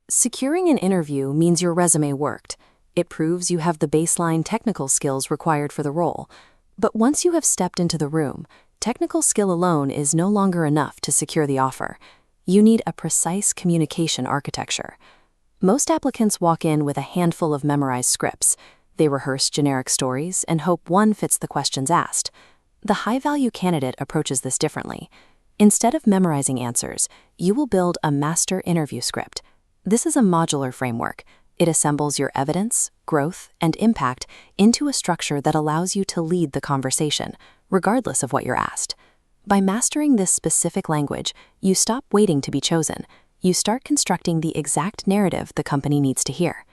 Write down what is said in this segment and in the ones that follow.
Securing an interview means your resume worked. It proves you have the baseline technical skills required for the role. But once you have stepped into the room, technical skill alone is no longer enough to secure the offer. You need a precise communication architecture. Most applicants walk in with a handful of memorized scripts. They rehearse generic stories and hope one fits the questions asked. The high-value candidate approaches this differently. Instead of memorizing answers, you will build a master interview script. This is a modular framework. It assembles your evidence, growth, and impact into a structure that allows you to lead the conversation, regardless of what you're asked. By mastering this specific language, you stop waiting to be chosen. You start constructing the exact narrative the company needs to hear.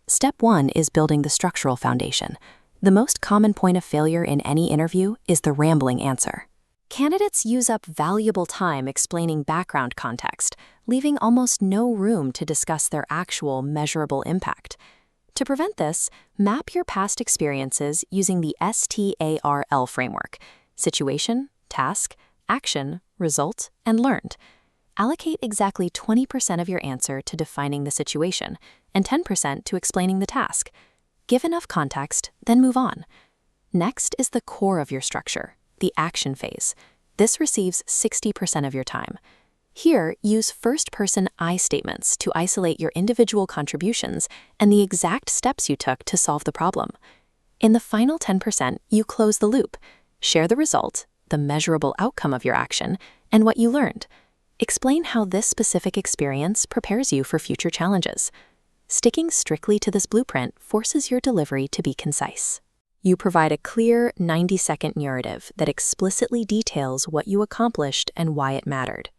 Step 1 is building the structural foundation. The most common point of failure in any interview is the rambling answer. Candidates use up valuable time explaining background context, leaving almost no room to discuss their actual measurable impact. To prevent this, map your past experiences using the S.T.A.R.L framework: situation, task, action, result, and learned. Allocate exactly 20% of your answer to defining the situation and 10% to explaining the task. Give enough context, then move on. Next is the core of your structure, the action phase. This receives 60% of your time. Here, use first-person I statements to isolate your individual contributions and the exact steps you took to solve the problem. In the final 10%, you close the loop. Share the result, the measurable outcome of your action, and what you learned. Explain how this specific experience prepares you for future challenges. Sticking strictly to this blueprint forces your delivery to be concise. You provide a clear 90-second narrative that explicitly details what you accomplished and why it mattered.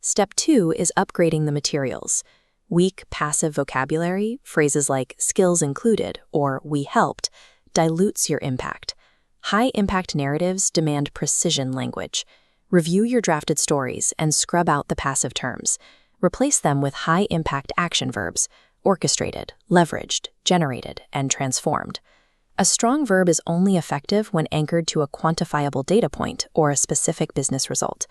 Step 2 is upgrading the materials. Weak passive vocabulary, phrases like skills included or we helped, dilutes your impact. High-impact narratives demand precision language. Review your drafted stories and scrub out the passive terms. Replace them with high-impact action verbs: orchestrated, leveraged, generated, and transformed. A strong verb is only effective when anchored to a quantifiable data point or a specific business result.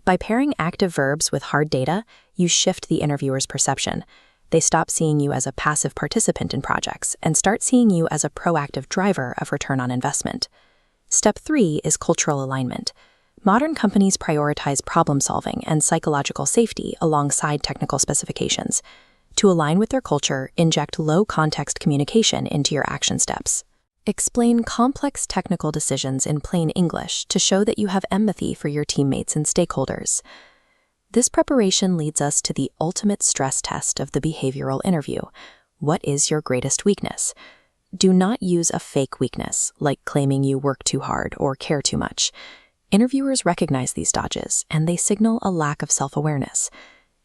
By pairing active verbs with hard data, you shift the interviewer's perception. They stop seeing you as a passive participant in projects and start seeing you as a proactive driver of return on investment. Step 3 is cultural alignment. Modern companies prioritize problem-solving and psychological safety alongside technical specifications. To align with their culture, inject low-context communication into your action steps. Explain complex technical decisions in plain English to show that you have empathy for your teammates and stakeholders. This preparation leads us to the ultimate stress test of the behavioral interview. What is your greatest weakness? Do not use a fake weakness, like claiming you work too hard or care too much. Interviewers recognize these dodges, and they signal a lack of self-awareness.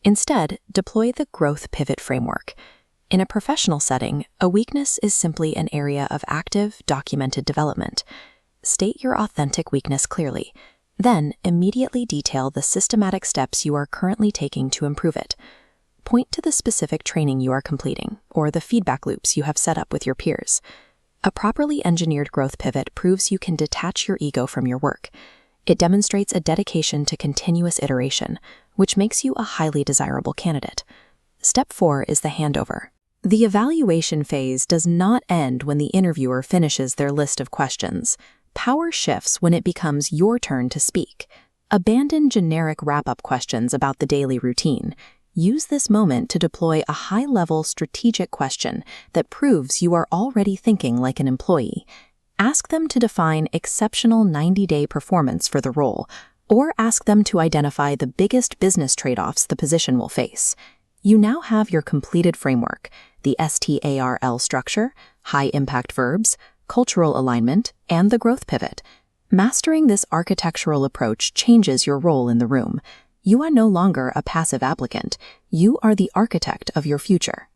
Instead, deploy the growth pivot framework. In a professional setting, a weakness is simply an area of active, documented development. State your authentic weakness clearly. Then, immediately detail the systematic steps you are currently taking to improve it. Point to the specific training you are completing or the feedback loops you have set up with your peers. A properly engineered growth pivot proves you can detach your ego from your work. It demonstrates a dedication to continuous iteration, which makes you a highly desirable candidate. Step 4 is the handover. The evaluation phase does not end when the interviewer finishes their list of questions. Power shifts when it becomes your turn to speak. Abandon generic wrap-up questions about the daily routine. Use this moment to deploy a high-level strategic question that proves you are already thinking like an employee. Ask them to define exceptional 90-day performance for the role, or ask them to identify the biggest business trade-offs the position will face. You now have your completed framework: the S.T.A.R.L structure, high-impact verbs, cultural alignment, and the growth pivot. Mastering this architectural approach changes your role in the room. You are no longer a passive applicant. You are the architect of your future.